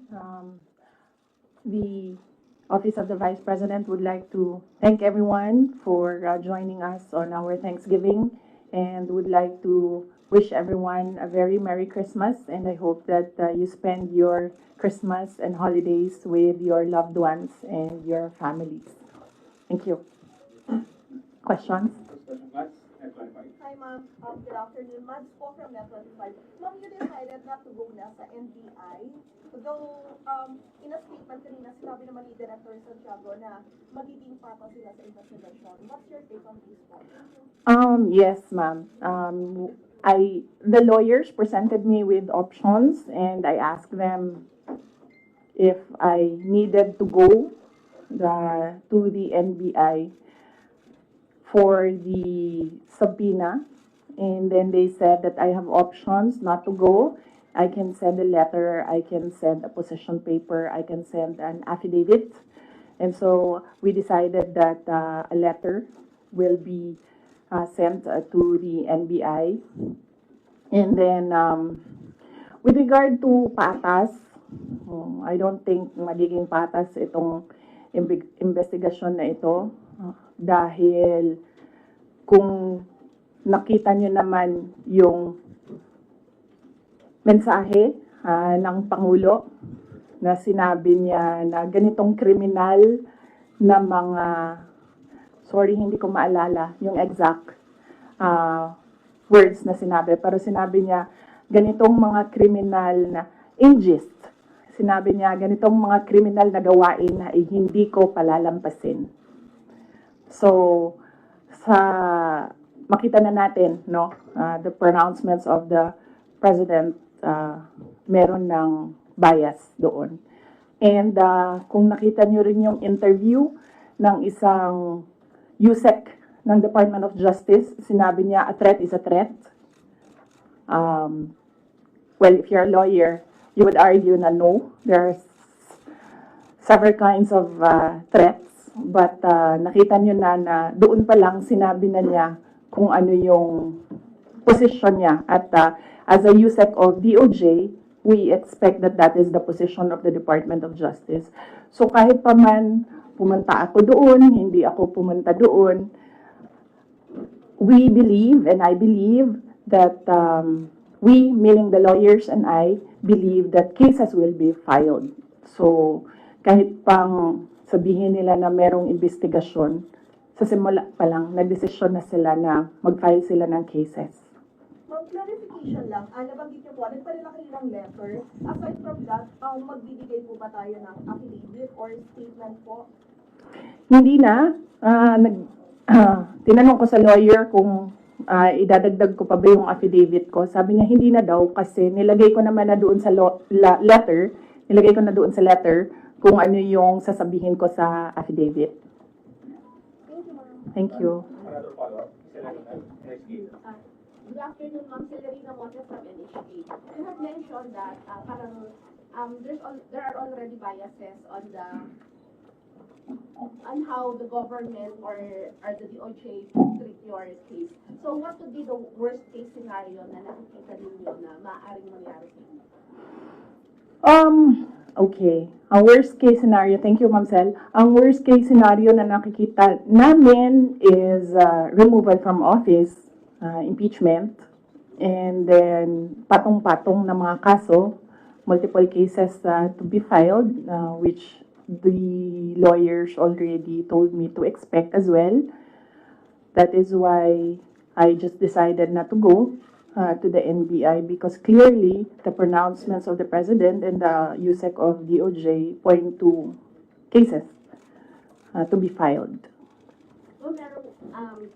The Office of the Vice President would like to thank everyone for joining us on our Thanksgiving and would like to wish everyone a very Merry Christmas. And I hope that you spend your Christmas and holidays with your loved ones and your families. Thank you. Questions? Hi, ma'am. Good afternoon. Mads po from Net25. Ma'am, you decided not to go na sa NBI. Though, in a statement kanina, sinabi naman ni Director Santiago na magiging pata sila sa investigation. What's your take on this po? Yes, ma'am. The lawyers presented me with options, and I asked them if I needed to go to the NBI for the subpoena, and then they said that I have options not to go. I can send a letter, I can send a position paper, I can send an affidavit. And so we decided that a letter will be sent to the NBI. And then with regard to patas, I don't think magiging patas itong investigasyon na ito dahil kung nakita nyo naman yung mensahe ng Pangulo na sinabi niya na ganitong kriminal na mga, sorry hindi ko maalala yung exact words na sinabi, pero sinabi niya ganitong mga kriminal na ageist. Sinabi niya ganitong mga kriminal na gawain na hindi ko palalampasin. So, makita na natin, no, the pronouncements of the President, meron ng bias doon. And kung nakita nyo rin yung interview ng isang USEC ng Department of Justice, sinabi niya, a threat is a threat. Well, if you're a lawyer, you would argue na no, there's several kinds of threats. But nakita nyo na doon pa lang sinabi na niya kung ano yung position niya. At as a USEC of DOJ, we expect that that is the position of the Department of Justice. So kahit pa man pumunta ako doon, hindi ako pumunta doon, we believe, and I believe, that we, meaning the lawyers and I, believe that cases will be filed. So kahit pang sabihin nila na merong investigasyon, sa simula pa lang, nagdesisyon na sila na mag-file sila ng cases. Ma'am, clarification lang. Nabanggit niyo po, nagpadala kayo ng letter. Aside from that, magbibigay po ba tayo ng affidavit or statement po? Hindi na. Tinanong ko sa lawyer kung idadagdag ko pa ba yung affidavit ko. Sabi niya, hindi na daw kasi nilagay ko naman na doon sa letter, kung ano yung sasabihin ko sa affidavit. Thank you. Another follow-up. Good afternoon, Ma'am Celerina Montes from NHK. You have mentioned that there are already biases on how the government or the DOJ treat your case. So what would be the worst case scenario na nakikita ninyo na maaaring mangyari sa inyo? Okay. Ang worst case scenario, thank you, Ma'am Sel. Ang worst case scenario na nakikita namin is removal from office, impeachment, and then patong-patong na mga kaso, multiple cases to be filed, which the lawyers already told me to expect as well. That is why I just decided not to go to the NBI because clearly the pronouncements of the President and the USEC of DOJ point to cases to be filed. So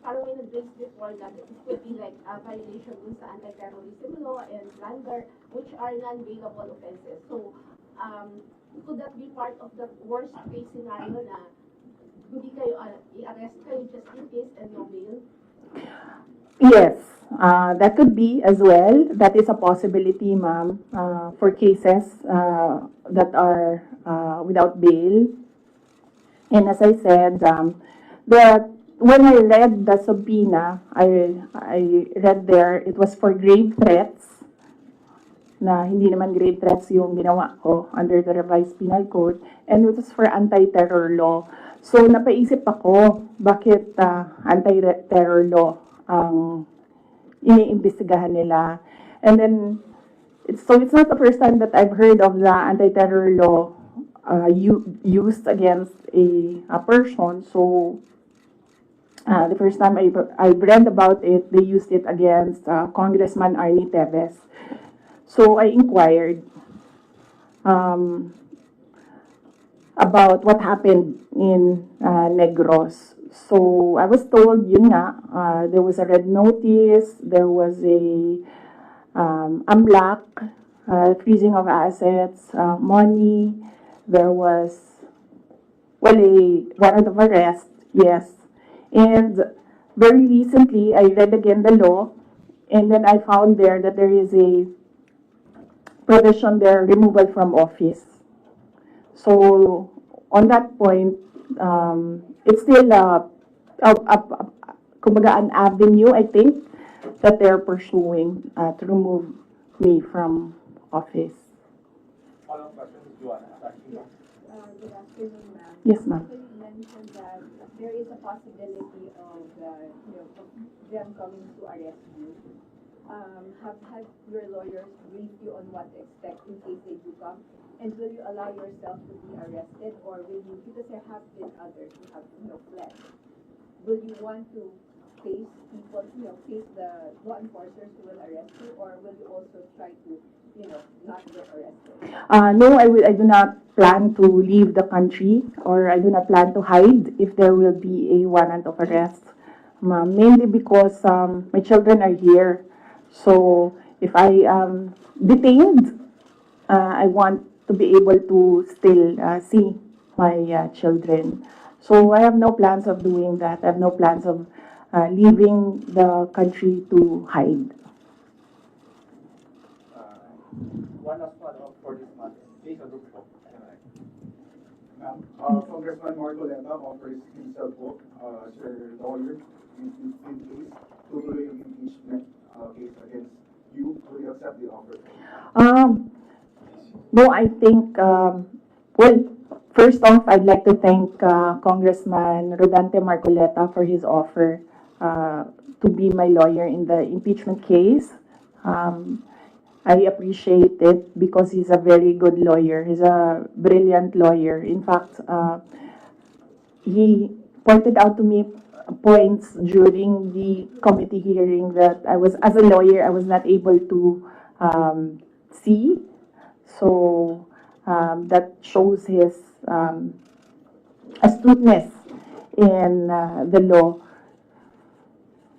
parang may nag-raise before that it could be like a violation dun sa anti-terrorism law and plunder, which are non-bailable offenses. So could that be part of the worst case scenario na hindi kayo i-arrest kayo just in case and no bail? Yes, that could be as well. That is a possibility, ma'am, for cases that are without bail. And as I said, when I read the subpoena, I read there it was for grave threats. na hindi naman grave threats yung ginawa ko under the revised penal code, and it was for anti-terror law. So napaisip ako, bakit anti-terror law ang iniimbestigahan nila. And then, it's not the first time that I've heard of the anti-terror law used against a person. So the first time I read about it, they used it against Congressman Arnie Teves. So I inquired about what happened in Negros. So I was told, yun nga, there was a red notice, there was a AMLAC, freezing of assets, money, there was, well, a warrant of arrest, yes. And very recently, I read again the law, and then I found there that there is a provision there, removal from office. So on that point, it's still kumbaga an avenue, I think, that they're pursuing to remove me from office. Follow-up question, Joanna. Good afternoon, ma'am. Yes, ma'am. So you mentioned that there is a possibility of of them coming to arrest you. Have your lawyers briefed you on what to expect in case they do come? And will you allow yourself to be arrested, or will you, because there have been others who have fled, will you want to face people, face the law enforcers who will arrest you, or will you also try to not get arrested? No, I do not plan to leave the country, or I do not plan to hide if there will be a warrant of arrest. Mainly because my children are here. So if I am detained, I want to be able to still see my children. So I have no plans of doing that. I have no plans of leaving the country to hide. One last follow-up for this month. Jason Rufo. Ma'am, Congressman Marcoleta offers himself as your lawyer in case tutuloy yung impeachment case against you. Will you accept the offer? No, I think, well, first off, I'd like to thank Congressman Rodante Marcoleta for his offer to be my lawyer in the impeachment case. I appreciate it because he's a very good lawyer. He's a brilliant lawyer. In fact, he pointed out to me points during the committee hearing that as a lawyer, I was not able to see. So that shows his astuteness in the law.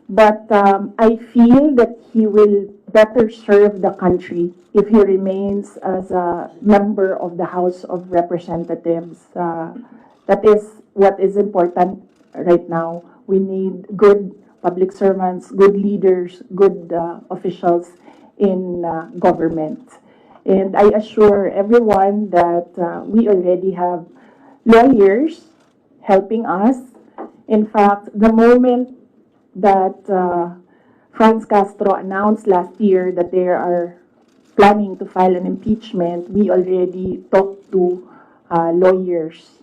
But I feel that he will better serve the country if he remains as a member of the House of Representatives. That is what is important right now. We need good public servants, good leaders, good officials in government. And I assure everyone that we already have lawyers helping us. In fact, the moment that Franz Castro announced last year that they are planning to file an impeachment, we already talked to lawyers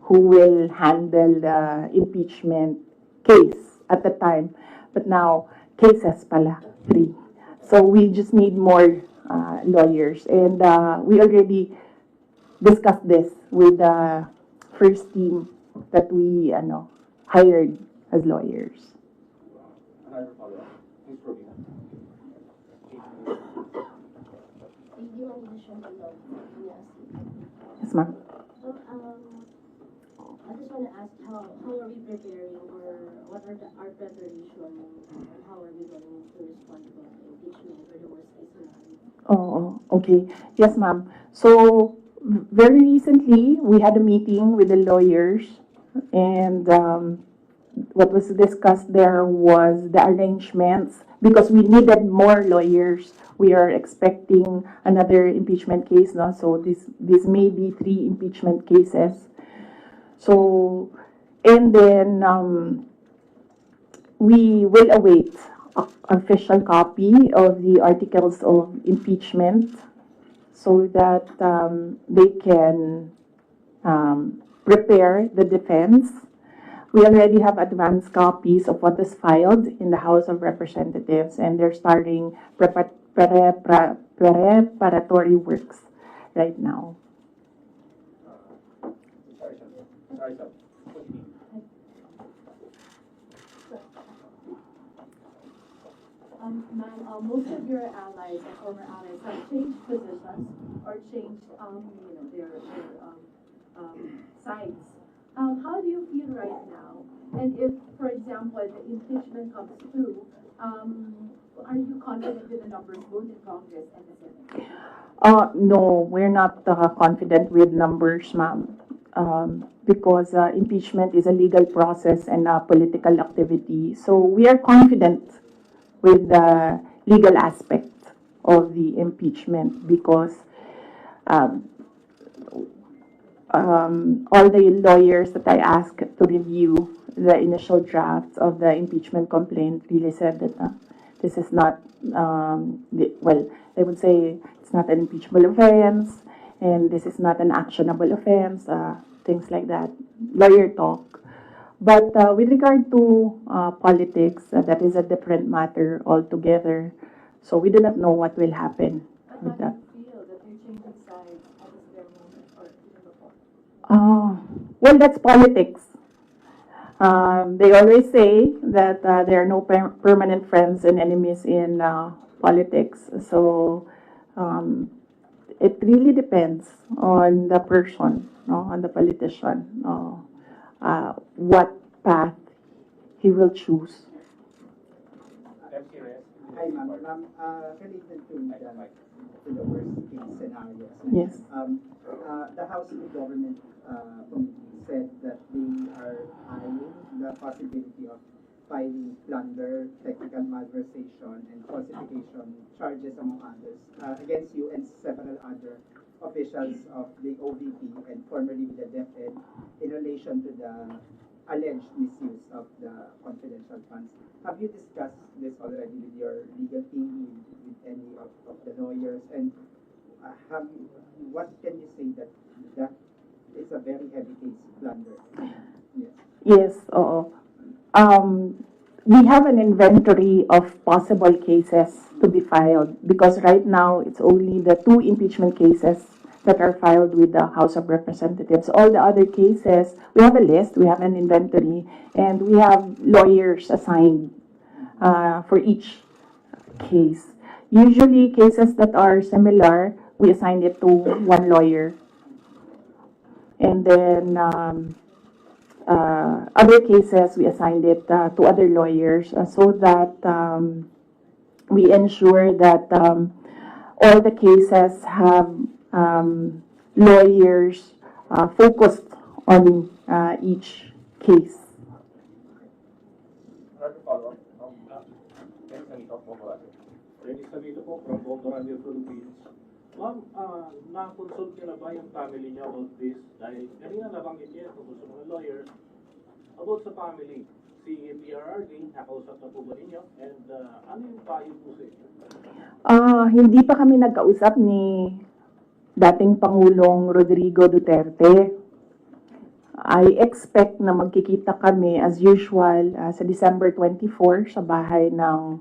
who will handle the impeachment case at the time. But now, cases pala, 3. So we just need more lawyers. And we already discussed this with the first team that we hired as lawyers. Another follow-up. Ms. Robina. Thank you, additional law. Yes, ma'am. I just want to ask how are we preparing, or what are our preparation, and how are we going to respond to the impeachment or the worst case scenario? Oh, okay. Yes, ma'am. So, very recently, we had a meeting with the lawyers, and what was discussed there was the arrangements, because we needed more lawyers. We are expecting another impeachment case now, so this may be 3 impeachment cases. So, and then we will await official copy of the articles of impeachment so that they can prepare the defense. We already have advanced copies of what is filed in the House of Representatives, and they're starting preparatory works right now. Sorry, sir. Ma'am, most of your allies or former allies have changed positions or changed, their sides. How do you feel right now? And if, for example, the impeachment comes through, are you confident with the numbers both in Congress and the Senate? No, we're not confident with numbers, ma'am, because impeachment is a legal process and a political activity. So we are confident with the legal aspect of the impeachment because all the lawyers that I asked to review the initial draft of the impeachment complaint really said that this is not, well, they would say it's not an impeachable offense and this is not an actionable offense, things like that, lawyer talk. But with regard to politics, that is a different matter altogether. So we do not know what will happen with that. Feel that you're changing sides at this very moment or even before? Well, that's politics. They always say that there are no permanent friends and enemies in politics. So it really depends on the person, no, on the politician, what path he will choose. MC Reyes. Hi, ma'am. Related to the worst case scenarios. Yes. The House of Government Committee said that they are eyeing the possibility of filing plunder, technical malversation, and falsification charges, among others, against you and several other officials of the OVP and formerly with the DepEd in relation to the alleged misuse of the confidential funds. Have you discussed this already with your legal team, with any of the lawyers, and what can you say that it's a very heavy case plunder? Yes. Yes, oo. We have an inventory of possible cases to be filed because right now it's only the 2 impeachment cases that are filed with the House of Representatives. All the other cases, we have a list, we have an inventory, and we have lawyers assigned for each case. Usually cases that are similar, we assign it to one lawyer. And then other cases, we assigned it to other lawyers so that we ensure that all the cases have lawyers focused on each case. Another follow-up. Ganito po ba? Dennis Camilo po from Bongo Radio Philippines. Ma'am, na-consult niyo na ba yung family niya about this? Dahil kanina nabanggit niya tungkol sa mga lawyers about sa family. Si PRRD, nakausap na po ba ninyo? And ano yung payo po sa inyo? Hindi pa kami nagkausap ni dating Pangulong Rodrigo Duterte. I expect na magkikita kami as usual sa December 24 sa bahay ng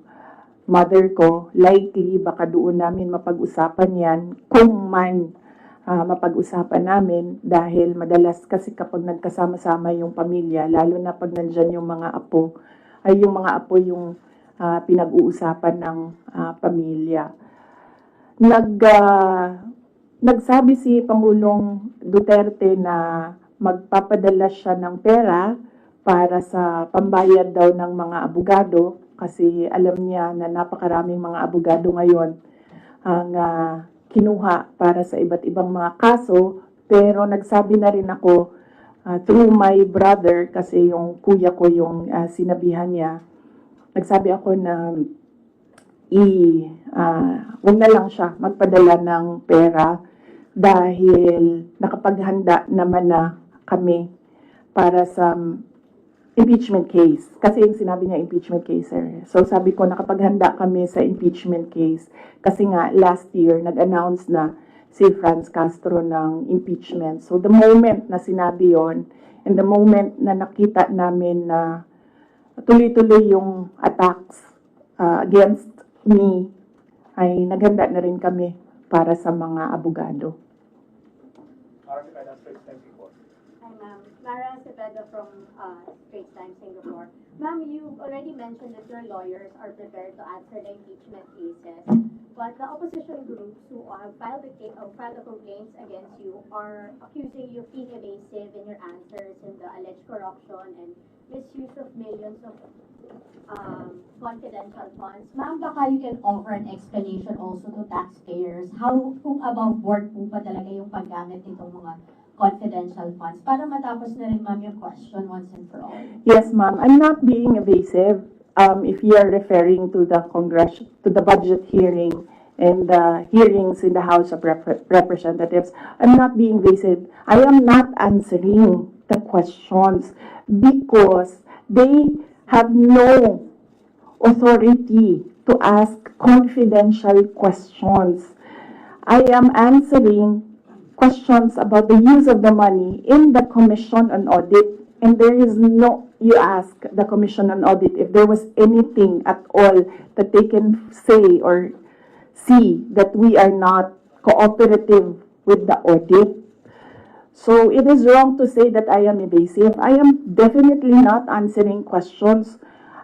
mother ko. Likely, baka doon namin mapag-usapan yan kung man mapag-usapan namin dahil madalas kasi kapag nagkasama-sama yung pamilya, lalo na pag nandyan yung mga apo, ay yung mga apo yung pinag-uusapan ng pamilya. Nagsabi si Pangulong Duterte na magpapadala siya ng pera para sa pambayad daw ng mga abogado kasi alam niya na napakaraming mga abogado ngayon ang kinuha para sa iba't ibang mga kaso. Pero nagsabi na rin ako through my brother kasi yung kuya ko yung sinabihan niya. Nagsabi ako na wag na lang siya magpadala ng pera dahil nakapaghanda naman na kami para sa impeachment case. Kasi yung sinabi niya impeachment case, sir. So sabi ko, nakapaghanda kami sa impeachment case. Kasi nga, last year, nag-announce na si Franz Castro ng impeachment. So the moment na sinabi yon, and the moment na nakita namin na tuloy-tuloy yung attacks against me, ay naghanda na rin kami para sa mga abogado. Marami ka ng Straits Times report. Hi, ma'am. Mara Cepeda from Straits Times, Singapore. Ma'am, you already mentioned that your lawyers are prepared to answer the impeachment cases, but the opposition groups who have filed the complaints against you are accusing you of being evasive in your answers in the alleged corruption and misuse of millions of confidential funds. Ma'am, baka you can offer an explanation also to taxpayers. How, kung above board po ba talaga yung paggamit nitong mga confidential funds? Para matapos na rin, ma'am, yung question once and for all. Yes, ma'am. I'm not being evasive. If you are referring to the budget hearing and the hearings in the House of Representatives, I'm not being evasive. I am not answering the questions because they have no authority to ask confidential questions. I am answering questions about the use of the money in the Commission on Audit, and there is no, you ask the Commission on Audit if there was anything at all that they can say or see that we are not cooperative with the audit. So it is wrong to say that I am evasive. I am definitely not answering questions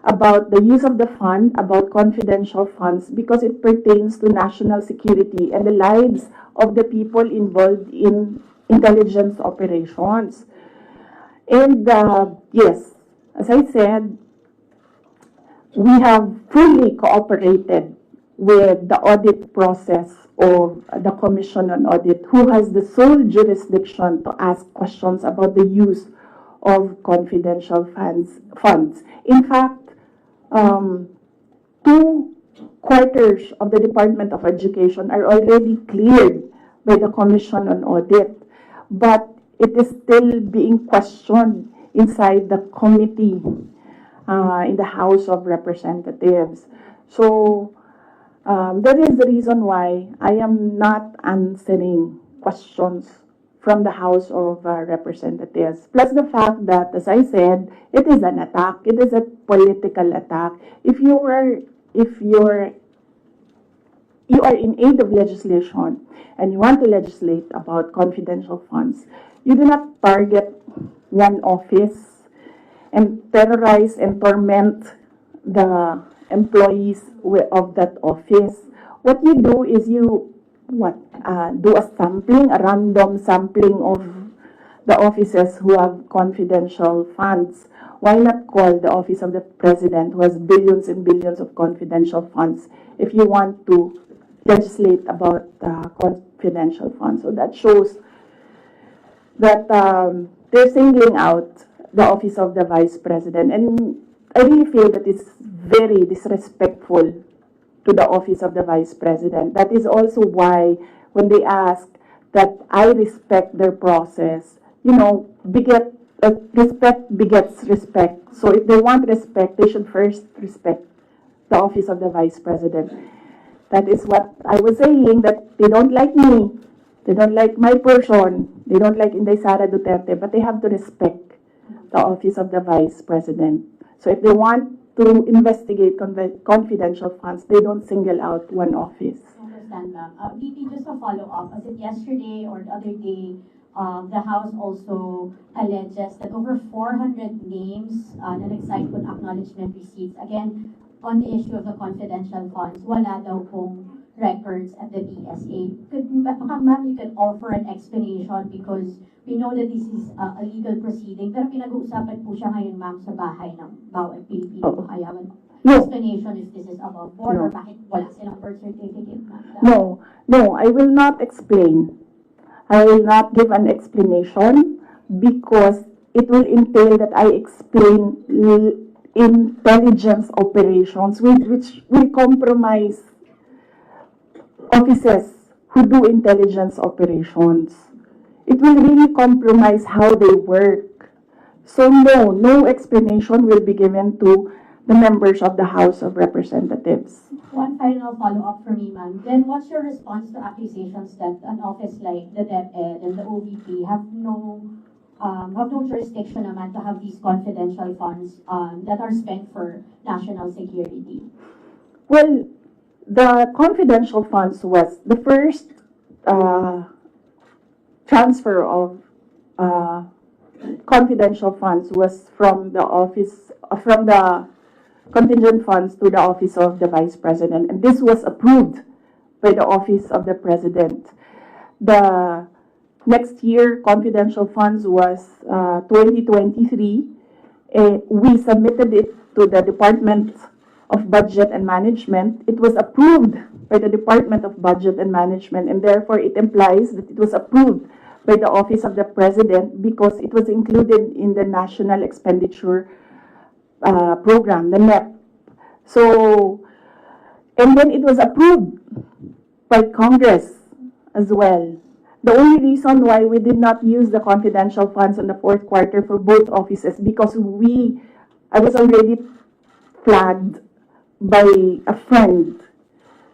about the use of the fund, about confidential funds, because it pertains to national security and the lives of the people involved in intelligence operations. And yes, as I said, we have fully cooperated with the audit process of the Commission on Audit, who has the sole jurisdiction to ask questions about the use of confidential funds. In fact, 2 quarters of the Department of Education are already cleared by the Commission on Audit, but it is still being questioned inside the committee in the House of Representatives. So that is the reason why I am not answering questions from the House of Representatives. Plus the fact that, as I said, it is an attack. It is a political attack. If you are in aid of legislation and you want to legislate about confidential funds, you do not target one office and terrorize and torment the employees of that office. What you do is you do a sampling, a random sampling of the offices who have confidential funds. Why not call the office of the president, who has billions and billions of confidential funds, if you want to legislate about confidential funds? So that shows that they're singling out the office of the vice president. And I really feel that it's very disrespectful to the office of the vice president. That is also why when they ask that I respect their process, respect begets respect. So if they want respect, they should first respect the office of the vice president. That is what I was saying, that they don't like me, they don't like my person, they don't like Inday Sara Duterte, but they have to respect the office of the vice president. So if they want to investigate confidential funds, they don't single out one office. I understand, ma'am. VP, just a follow-up. As it yesterday or the other day, the House also alleges that over 400 names na nag-cite with acknowledgement receipts. Again, on the issue of the confidential funds, wala daw pong records at the BSA. Ma'am, you can offer an explanation because we know that this is a legal proceeding, pero pinag-uusapan po siya ngayon, ma'am, sa bahay ng bawat Pilipino. Kaya explanation if this is above board or bakit wala silang birth certificate, ma'am. No, I will not explain. I will not give an explanation because it will entail that I explain intelligence operations which will compromise officers who do intelligence operations. It will really compromise how they work. So no explanation will be given to the members of the House of Representatives. One final follow-up for me, ma'am. Then what's your response to accusations that an office like the DepEd and the OVP have no jurisdiction naman to have these confidential funds that are spent for national security? Well, the confidential funds was the first transfer of confidential funds was from the office, from the contingent funds to the office of the Vice President, and this was approved by the office of the President. The next year confidential funds was 2023. We submitted it to the Department of Budget and Management. It was approved by the Department of Budget and Management, and therefore it implies that it was approved by the Office of the President because it was included in the National Expenditure Program, the NEP. So, and then it was approved by Congress as well. The only reason why we did not use the confidential funds in the fourth quarter for both offices because I was already flagged by a friend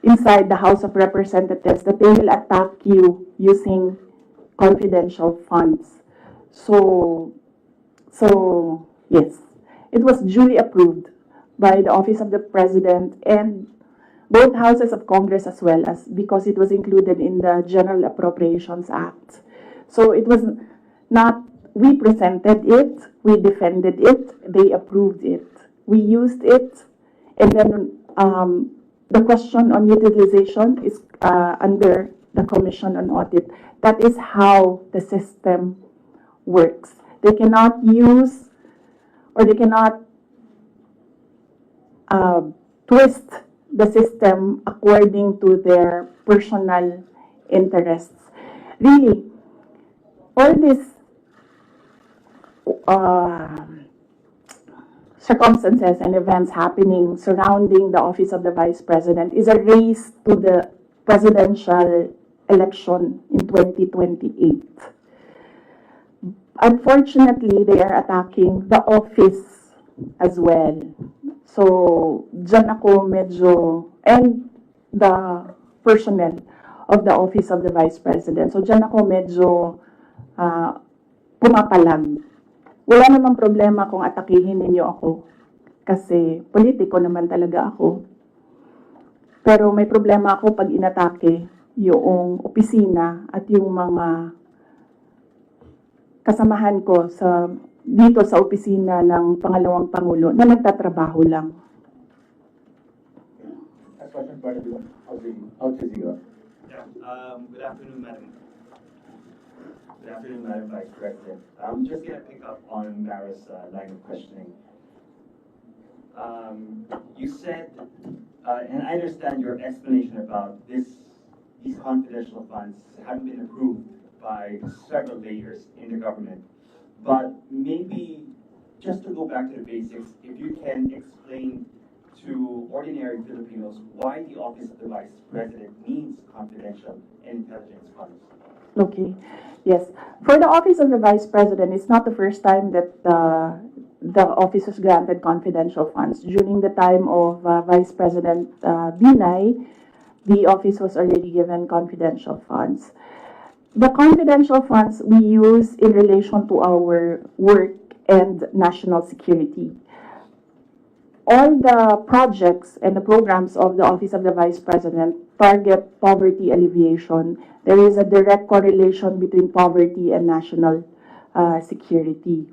inside the House of Representatives that they will attack you using confidential funds. So yes, it was duly approved by the Office of the President and both houses of Congress as well as because it was included in the General Appropriations Act. So it was not, we presented it, we defended it, they approved it. We used it, and then the question on utilization is under the Commission on Audit. That is how the system works. They cannot use or they cannot twist the system according to their personal interests. Really, all these circumstances and events happening surrounding the office of the Vice President is a race to the presidential election in 2028. Unfortunately, they are attacking the office as well. So, dyan ako medyo, and the personnel of the office of the Vice President. So, dyan ako medyo pumapalag. Wala namang problema kung atakihin ninyo ako. Kasi politiko naman talaga ako. Pero may problema ako pag inatake yung opisina at yung mga kasamahan ko dito sa opisina ng pangalawang Pangulo na nagtatrabaho lang. Next question for Al Jazeera. Yeah, good afternoon, Madam. Good afternoon, Madam Vice President. I'm just going to pick up on Mara's line of questioning. You said, and I understand your explanation about these confidential funds haven't been approved by several layers in the government. But maybe just to go back to the basics, if you can explain to ordinary Filipinos why the Office of the Vice President needs confidential intelligence funds. Okay. Yes. For the Office of the Vice President, it's not the first time that the office was granted confidential funds. During the time of Vice President Binay, the office was already given confidential funds. The confidential funds we use in relation to our work and national security. All the projects and the programs of the Office of the Vice President target poverty alleviation. There is a direct correlation between poverty and national security.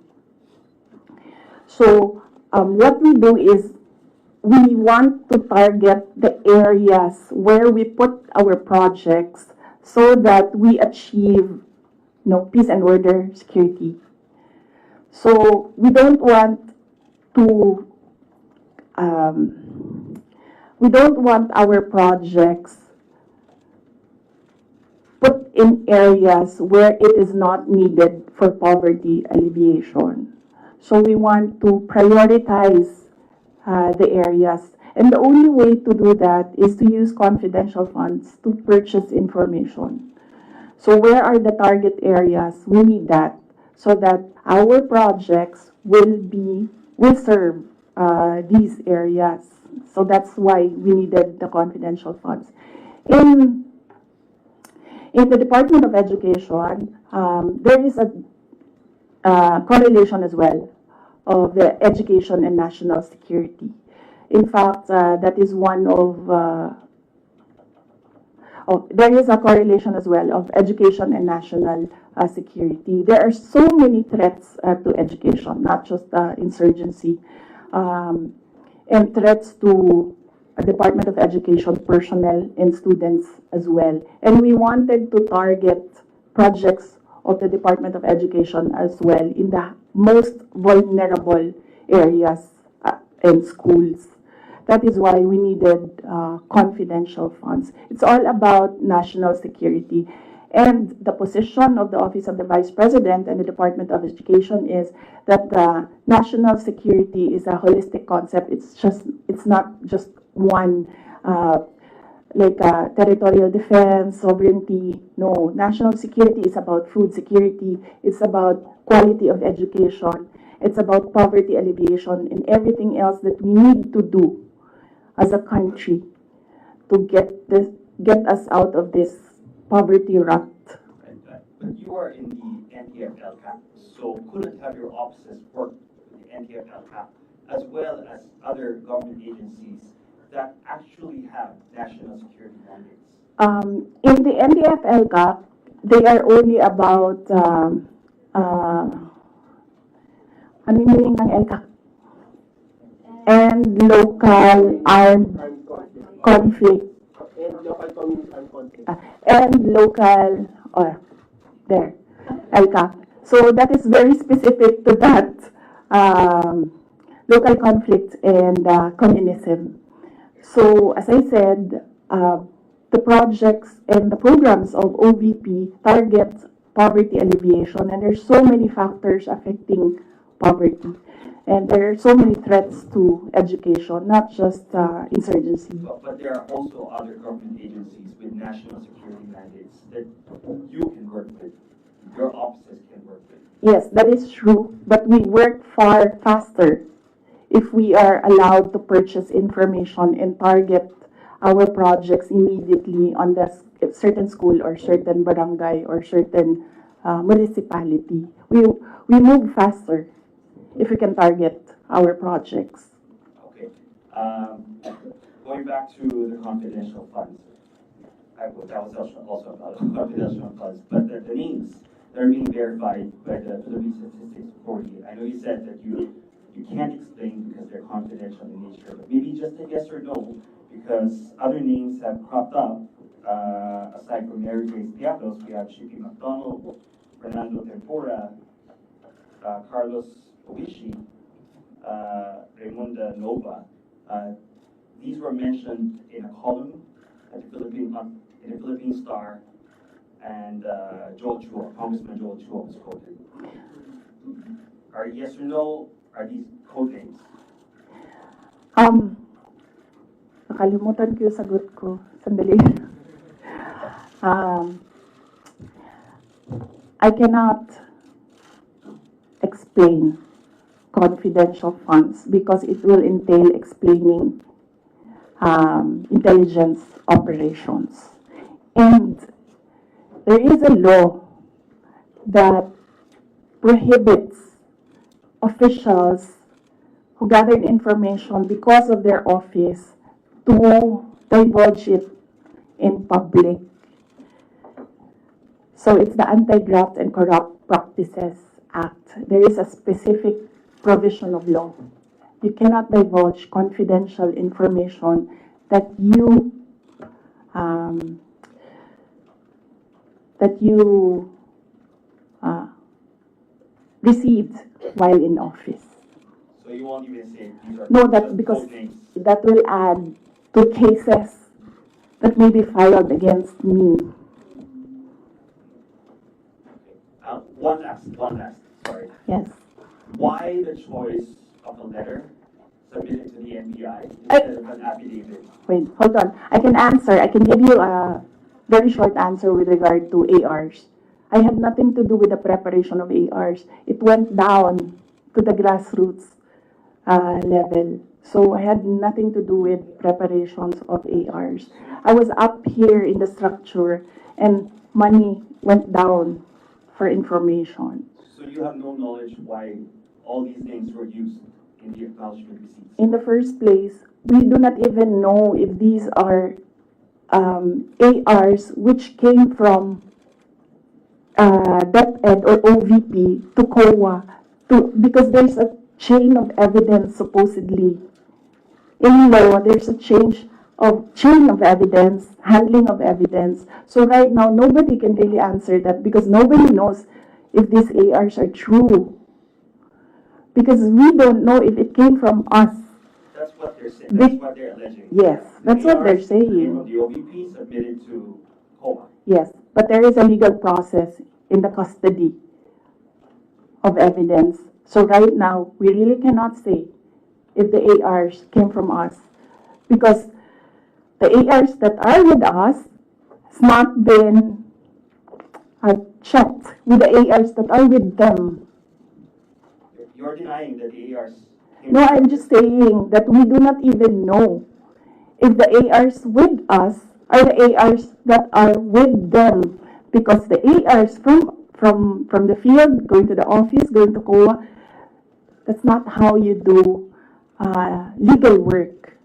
So what we do is we want to target the areas where we put our projects so that we achieve peace and order, security. So we don't want to our projects put in areas where it is not needed for poverty alleviation. So we want to prioritize the areas. And the only way to do that is to use confidential funds to purchase information. So where are the target areas? We need that so that our projects will serve these areas. So that's why we needed the confidential funds. In in the Department of Education, there is a correlation as well of the education and national security. In fact, that is one of there is a correlation as well of education and national security. There are so many threats to education, not just insurgency, and threats to Department of Education personnel and students as well. And we wanted to target projects of the Department of Education as well in the most vulnerable areas and schools. That is why we needed confidential funds. It's all about national security. And the position of the Office of the Vice President and the Department of Education is that national security is a holistic concept. It's not just one, like territorial defense, sovereignty. No, national security is about food security. It's about quality of education. It's about poverty alleviation and everything else that we need to do as a country to get us out of this poverty rut. But you are in the NTF-LCAP, so couldn't have your offices work with the NTF-LCAP as well as other government agencies that actually have national security mandates? In the NTF-LCAP, they are only about ano yung meaning ng LCAP? And local armed conflict. And local community armed conflict. And local, there, LCAP. So that is very specific to that local conflict and communism. So as I said, the projects and the programs of OVP target poverty alleviation, and there's so many factors affecting poverty. And there are so many threats to education, not just insurgency. But there are also other government agencies with national security mandates that you can work with, your offices can work with. Yes, that is true, but we work far faster if we are allowed to purchase information and target our projects immediately on the certain school or certain barangay or certain municipality. We move faster if we can target our projects. Okay. Going back to the confidential funds, that was also about confidential funds, but the names that are being verified by the Philippine Statistics Authority, I know you said that you can't explain because they're confidential in nature, but maybe just a yes or no, because other names have cropped up. Aside from Mary Grace Piatos, we have Shippy McDonald, Fernando Tempora, Carlos Oishi, Raymunda Nova. These were mentioned in a column at the Philippine Star, and Joel Chua, Congressman Joel Chua was quoted. Are yes or no, are these code names? Nakalimutan ko yung sagot ko. Sandali. I cannot explain confidential funds because it will entail explaining intelligence operations. And there is a law that prohibits officials who gathered information because of their office to divulge it in public. So it's the Anti-Graft and Corrupt Practices Act. There is a specific provision of law. You cannot divulge confidential information that you received while in office. So you won't even say these are No, that's because code names. that will add to cases that may be filed against me. One last, sorry. Yes. Why the choice of a letter submitted to the NBI instead of an affidavit? Wait, hold on. I can answer. I can give you a very short answer with regard to ARs. I had nothing to do with the preparation of ARs. It went down to the grassroots level. So I had nothing to do with preparations of ARs. I was up here in the structure and money went down for information. So you have no knowledge why all these names were used in the acknowledgement receipts? In the first place, we do not even know if these are ARs which came from DepEd or OVP to COA, because there's a chain of evidence supposedly. In law, there's a chain of evidence, handling of evidence. So right now, nobody can really answer that because nobody knows if these ARs are true. Because we don't know if it came from us. That's what they're saying. That's what they're alleging. Yes, that's what they're Came saying. from the OVP submitted to COA. Yes, but there is a legal process in the custody of evidence. So right now, we really cannot say if the ARs came from us. Because the ARs that are with us has not been checked with the ARs that are with them. You're denying that the ARs came No, from I'm just saying that we do not even know if the ARs with us are the ARs that are with them. Because the ARs from the field, going to the office, going to COA, that's not how you do legal work.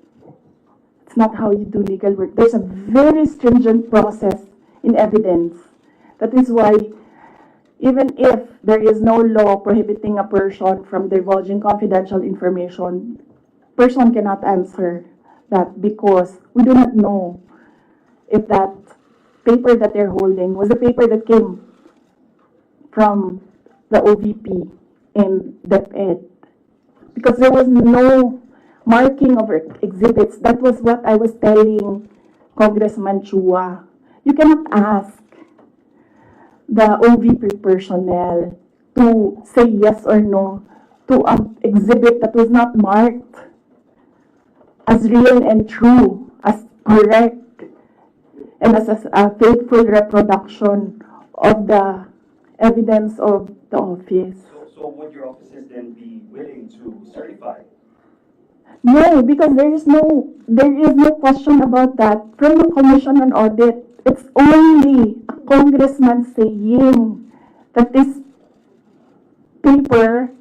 It's not how you do legal work. There's a very stringent process in evidence. That is why even if there is no law prohibiting a person from divulging confidential information, person cannot answer that because we do not know if that paper that they're holding was the paper that came from the OVP and DepEd. Because there was no marking of exhibits. That was what I was telling Congressman Chua. You cannot ask the OVP personnel to say yes or no to an exhibit that was not marked as real and true, as correct, and as a faithful reproduction of the evidence of the office. So would your offices then be willing to certify? No, because there is no question about that from the Commission on Audit. It's only a congressman saying that this paper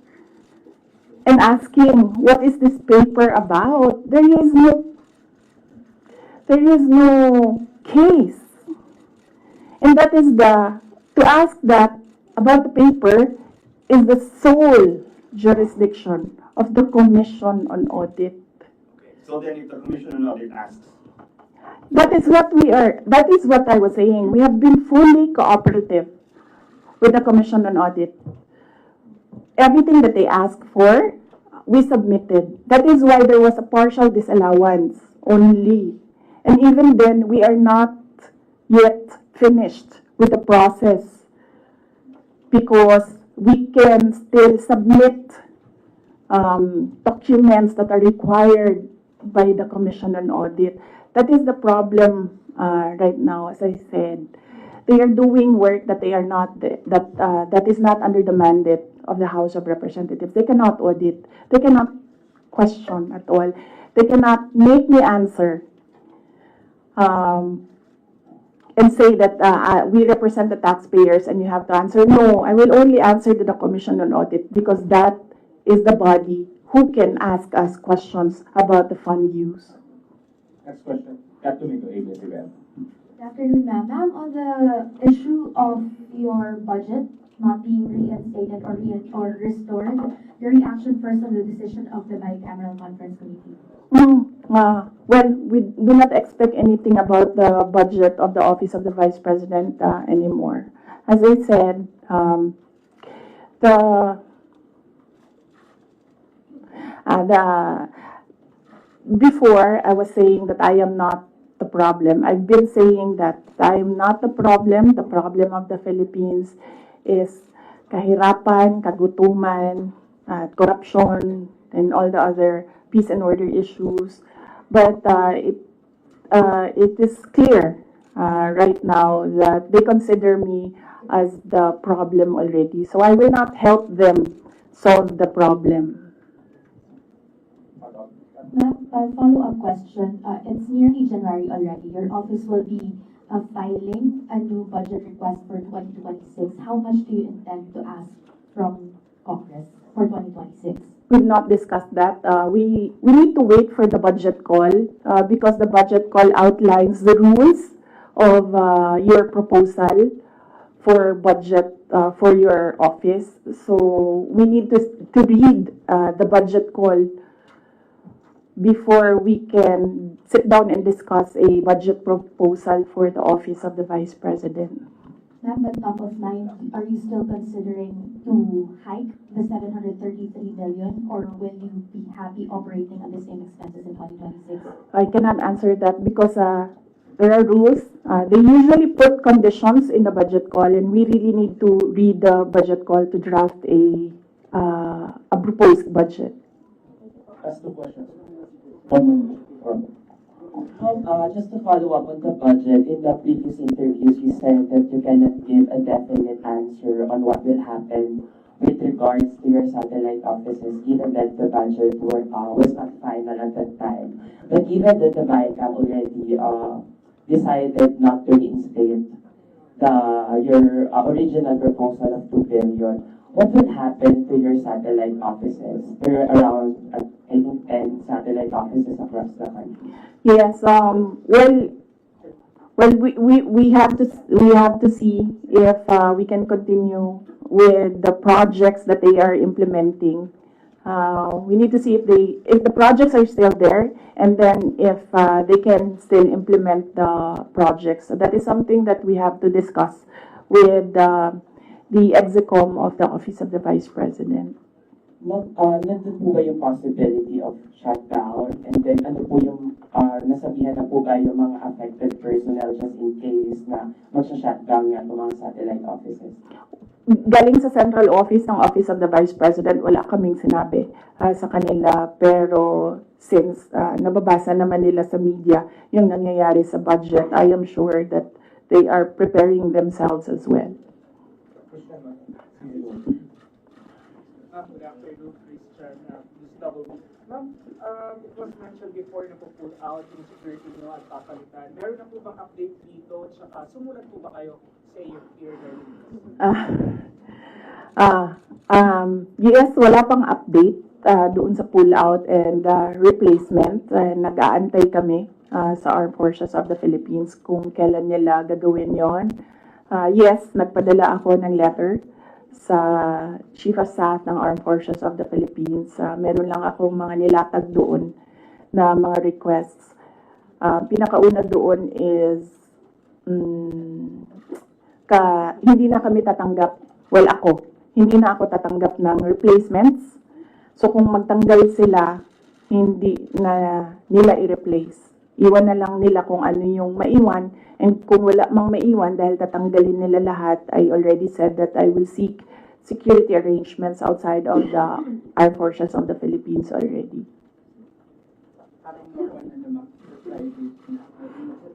and asking what is this paper about. There is no case, and that is to ask that about the paper is the sole jurisdiction of the Commission on Audit. Okay. So then if the Commission on Audit asks, That is what I was saying. We have been fully cooperative with the Commission on Audit. Everything that they asked for, we submitted. That is why there was a partial disallowance only. And even then, we are not yet finished with the process because we can still submit documents that are required by the Commission on Audit. That is the problem right now. As I said, they are doing work that they are not that is not under the mandate of the House of Representatives. They cannot audit. They cannot question at all. They cannot make me answer and say that we represent the taxpayers and you have to answer. No, I will only answer to the Commission on Audit because that is the body who can ask us questions about the fund use. Next question. Catumino, ABS-CBN. Good afternoon, ma'am. Ma'am, on the issue of your budget not being reinstated or restored, your reaction first on the decision of the bicameral conference committee? Well, we do not expect anything about the budget of the Office of the Vice President anymore. As I said, before I was saying that I am not the problem. I've been saying that I am not the problem. The problem of the Philippines is kahirapan, kagutuman, corruption, and all the other peace and order issues. But it is clear right now that they consider me as the problem already. So I will not help them solve the problem. Ma'am, a follow-up question. It's nearly January already. Your office will be filing a new budget request for 2026. How much do you intend to ask from Congress for 2026? We've not discussed that. We need to wait for the budget call because the budget call outlines the rules of your proposal for budget for your office. So we need to read the budget call before we can sit down and discuss a budget proposal for the office of the Vice President. Ma'am, but top of mind, are you still considering to hike the 733 billion, or will you be happy operating on the same expenses in 2026? I cannot answer that because there are rules. They usually put conditions in the budget call, and we really need to read the budget call to draft a proposed budget. Ask the questions. Just to follow up on the budget, in the previous interviews, you said that you cannot give a definite answer on what will happen with regards to your satellite offices, given that the budget was not final at that time. But given that the BICAP already decided not to reinstate your original proposal of 2 billion, what will happen to your satellite offices? There are around, I think, 10 satellite offices across the country. Yes. We have to see if we can continue with the projects that they are implementing. We need to see if the projects are still there, and then if they can still implement the projects. So that is something that we have to discuss with the Execom of the Office of the Vice President. Nandun po ba yung possibility of shutdown? And then ano po yung nasabihan na po ba yung mga affected personnel just in case na magsha-shutdown nga itong mga satellite offices? Galing sa central office ng Office of the Vice President, wala kaming sinabi sa kanila. Pero since nababasa naman nila sa media yung nangyayari sa budget, I am sure that they are preparing themselves as well. Good afternoon, Christian. Ma'am, it was mentioned before na po-pull out yung security nyo at papalitan. Meron na po bang update dito? Tsaka sumulat po ba kayo sa your Yes, wala pang update doon sa pull out and replacement. Nag-aantay kami sa Armed Forces of the Philippines kung kailan nila gagawin yon. Yes, nagpadala ako ng letter sa Chief of Staff ng Armed Forces of the Philippines. Meron lang akong mga nilatag doon na mga requests. Pinakauna doon is hindi na kami tatanggap, hindi na ako tatanggap ng replacements. So kung magtanggal sila, hindi na nila i-replace. Iwan na lang nila kung ano yung maiwan. And kung wala mang maiwan dahil tatanggalin nila lahat, I already said that I will seek security arrangements outside of the Armed Forces of the Philippines already. Parang private na,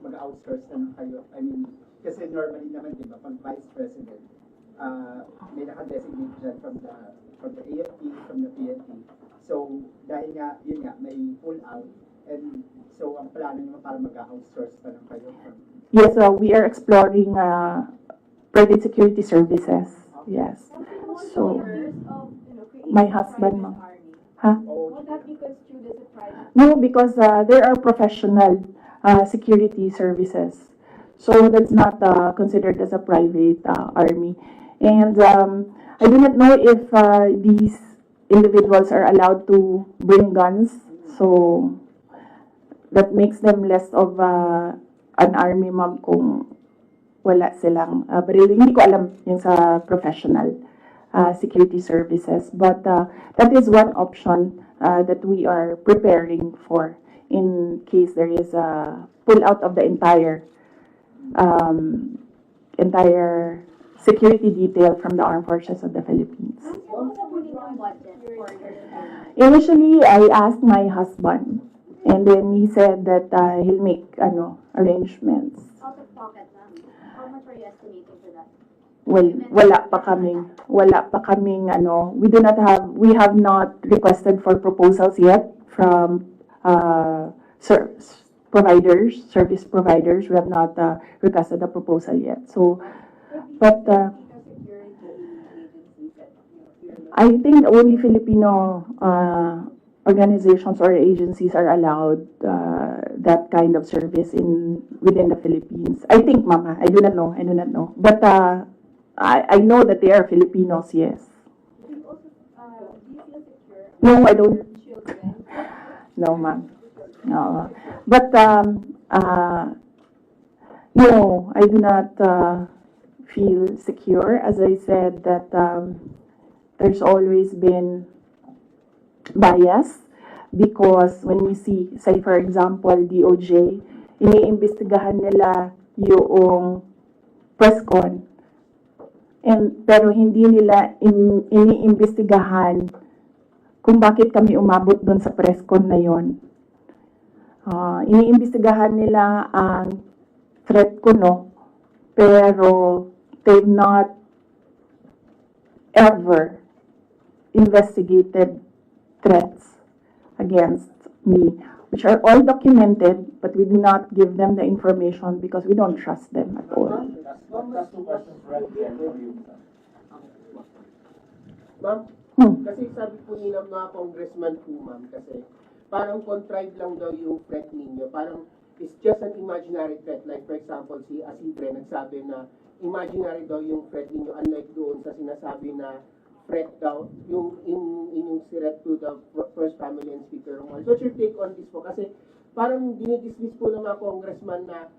mag-outsource na kayo. I mean, kasi normally naman, di ba, pag Vice President, may naka-designate dyan from the AFP, from the PNP. So, dahil nga, yun nga, may pull out, and so, ang plano nyo para mag-outsource pa lang kayo? Yes, we are exploring private security services. Yes. So, my husband, ma'am. Huh? Would that be construed as a private? No, because there are professional security services. So that's not considered as a private army. And I do not know if these individuals are allowed to bring guns. So that makes them less of an army, ma'am, kung wala silang baril. Hindi ko alam yung sa professional security services. But that is one option that we are preparing for in case there is a pull out of the entire security detail from the Armed Forces of the Philippines. Initially, I asked my husband, and then he said that he'll make arrangements. Out of pocket, ma'am. How much are you estimating for that? wala pa kaming ano, we have not requested for proposals yet from service providers. We have not requested a proposal yet. So, but I think only Filipino organizations or agencies are allowed that kind of service within the Philippines. I think, Mama. I do not know. But I know that they are Filipinos, yes. Do you feel secure? No, I don't. Children? No, ma'am. No. But no, I do not feel secure. As I said, that there's always been bias because when we see, say for example, DOJ, iniimbestigahan nila yung PRESCON, pero hindi nila iniimbestigahan kung bakit kami umabot doon sa PRESCON na yon. Iniimbestigahan nila ang threat ko, no, pero they've not ever investigated threats against me, which are all documented, but we do not give them the information because we don't trust them at all. That's two questions right there for you. Ma'am, kasi sabi po nila mga congressman po, ma'am, kasi parang contrived lang daw yung threat ninyo. Parang it's just an imaginary threat. Like for example, si Asidre nagsabi na imaginary daw yung threat ninyo, unlike doon sa sinasabi na threat daw, yung inyong threat to the First Family and Speaker Romuald. So what's your take on this po? Kasi parang dinidismiss po ng mga congressman na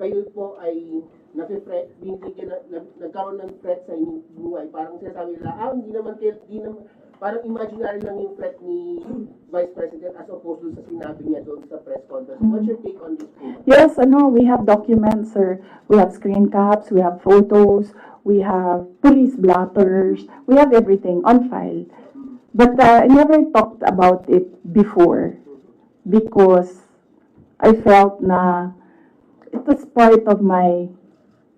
kayo po ay nagkaroon ng threat sa inyong buhay. Parang sinasabi nila, hindi naman, parang imaginary lang yung threat ni Vice President as opposed to sa sinabi niya doon sa press conference. What's your take on this po? Yes, we have documents, sir. We have screen caps, we have photos, we have police blotters, we have everything on file. But I never talked about it before because I felt na it was part of my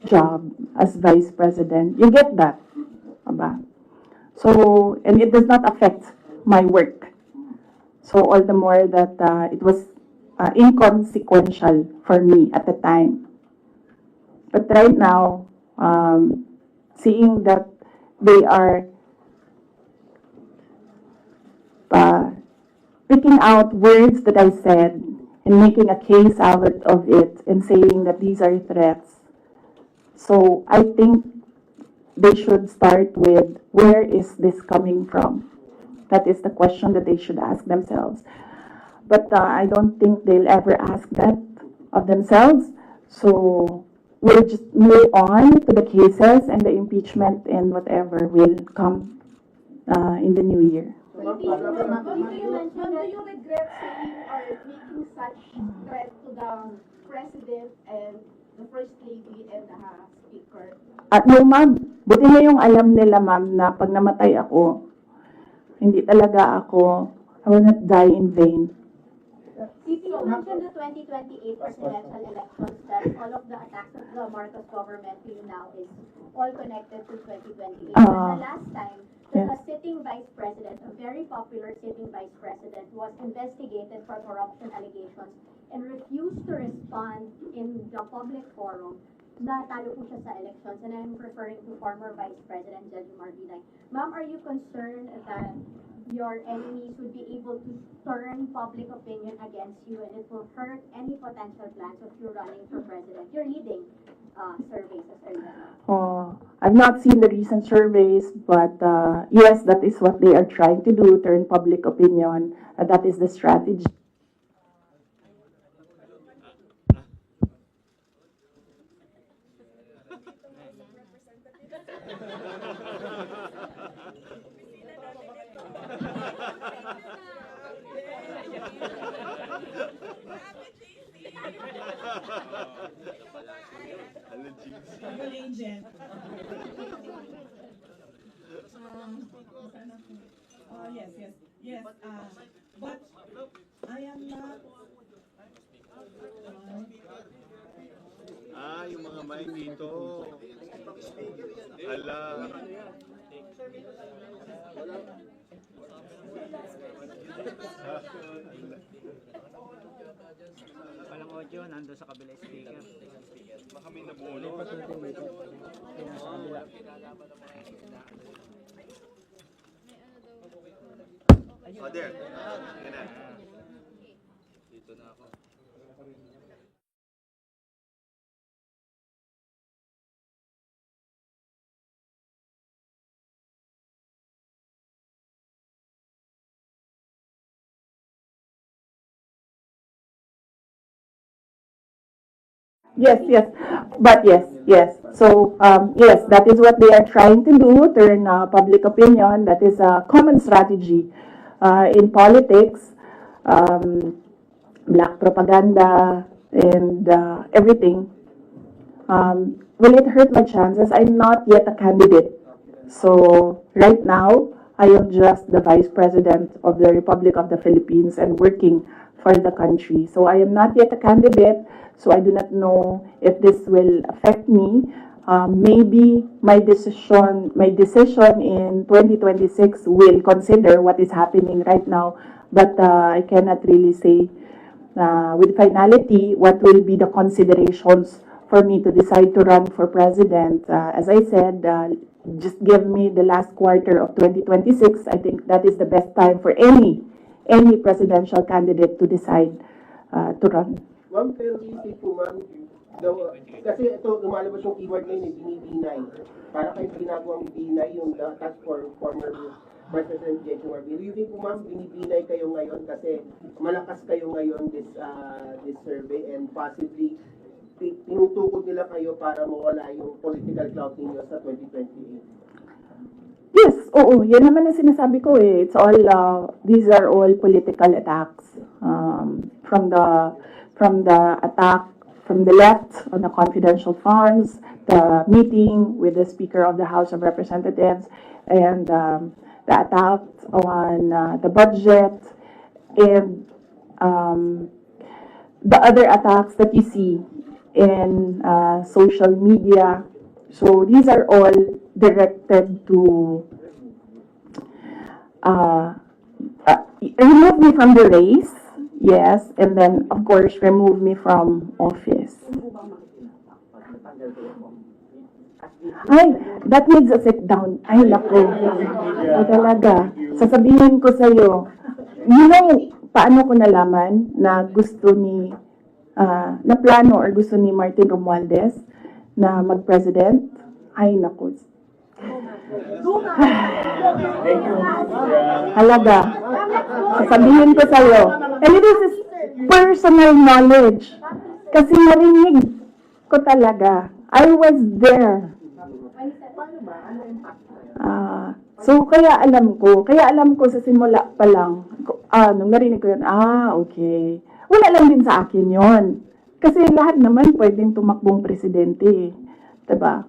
job as Vice President. You get that? Aba? So, and it does not affect my work. So, all the more that it was inconsequential for me at the time. But right now, seeing that they are picking out words that I said and making a case out of it and saying that these are threats. So I think they should start with, where is this coming from? That is the question that they should ask themselves. But I don't think they'll ever ask that of themselves. So we'll just move on to the cases and the impeachment and whatever will come in the new year. Do you regret saying or making such threat to the President and the First Lady and the Speaker? No, ma'am. Buti na yung alam nila, ma'am, na pag namatay ako, hindi talaga ako, I will not die in vain. You mentioned the 2028 presidential elections, that all of the attacks of the Marcos government till now is all connected to 2028. But the last time, a sitting vice president, a very popular sitting vice president, was investigated for corruption allegations and refused to respond in the public forum. Natalo po siya sa elections, and I'm referring to former Vice President Judge Marbinay. Ma'am, are you concerned that your enemies would be able to turn public opinion against you and it will hurt any potential plans of you running for president? You're leading surveys as earlier. I've not seen the recent surveys, but yes, that is what they are trying to do, turn public opinion. That is the strategy. Yes. But I am not. Yung mga mic dito. Walang audio, nando sa kabila speaker. Baka may nabulo. Oh, there. Yan na. Dito na ako. Yes, yes, but yes. So, yes, that is what they are trying to do, turn public opinion. That is a common strategy in politics, black propaganda, and everything. Will it hurt my chances? I'm not yet a candidate. So, right now, I am just the Vice President of the Republic of the Philippines and working for the country. So, I am not yet a candidate, so I do not know if this will affect me. Maybe my decision in 2026 will consider what is happening right now, but I cannot really say with finality what will be the considerations for me to decide to run for president. As I said, just give me the last quarter of 2026. I think that is the best time for any presidential candidate to decide to run. Ma'am, pero isip po, ma'am, kasi ito, lumalabas yung keyword ngayon, binibinay. Para kayo ginagawang binay yung task for former Vice President J.J. Marbil. You think po, ma'am, binibinay kayo ngayon kasi malakas kayo ngayon this survey and possibly tinutukod nila kayo para mawala yung political clout ninyo sa 2028? Yes, oo, yan naman ang sinasabi ko eh. It's all, these are all political attacks. From the attack from the left on the confidential funds, the meeting with the Speaker of the House of Representatives, and the attack on the budget, and the other attacks that you see in social media. So these are all directed to remove me from the race, yes, and then of course remove me from office. Ay, that needs a sit down. Ay, naku. O talaga. Sasabihin ko sa'yo, you know, paano ko nalaman na gusto ni, na plano or gusto ni Martin Romualdez na mag-president? Ay, naku. Halaga. Sasabihin ko sa'yo. And it is personal knowledge. Kasi narinig ko talaga. I was there. So, kaya alam ko sa simula pa lang, nung narinig ko yun, okay. Wala lang din sa akin yon. Kasi lahat naman pwedeng tumakbong presidente. Diba?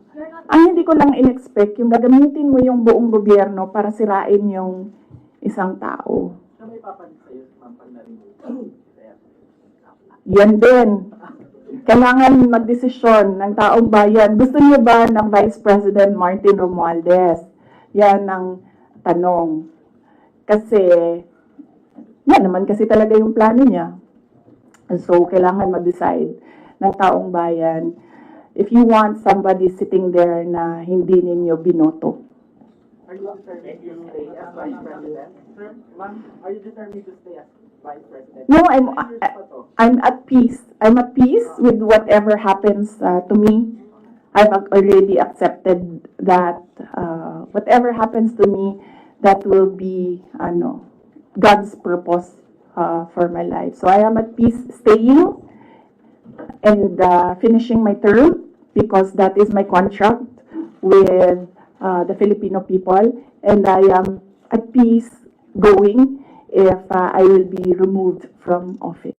Ang hindi ko lang in-expect, yung gagamitin mo yung buong gobyerno para sirain yung isang tao. Yan din. Kailangan magdesisyon ng taong bayan. Gusto niyo ba ng Vice President Martin Romualdez? Yan ang tanong. Kasi, yan naman kasi talaga yung plano niya. So, kailangan mag-decide ng taong bayan if you want somebody sitting there na hindi ninyo binoto. Are you determined to stay as Vice President? Ma'am, are you determined to stay as Vice President? No, I'm at peace. I'm at peace with whatever happens to me. I've already accepted that whatever happens to me, that will be God's purpose for my life. So I am at peace staying and finishing my term because that is my contract with the Filipino people, and I am at peace going if I will be removed from office.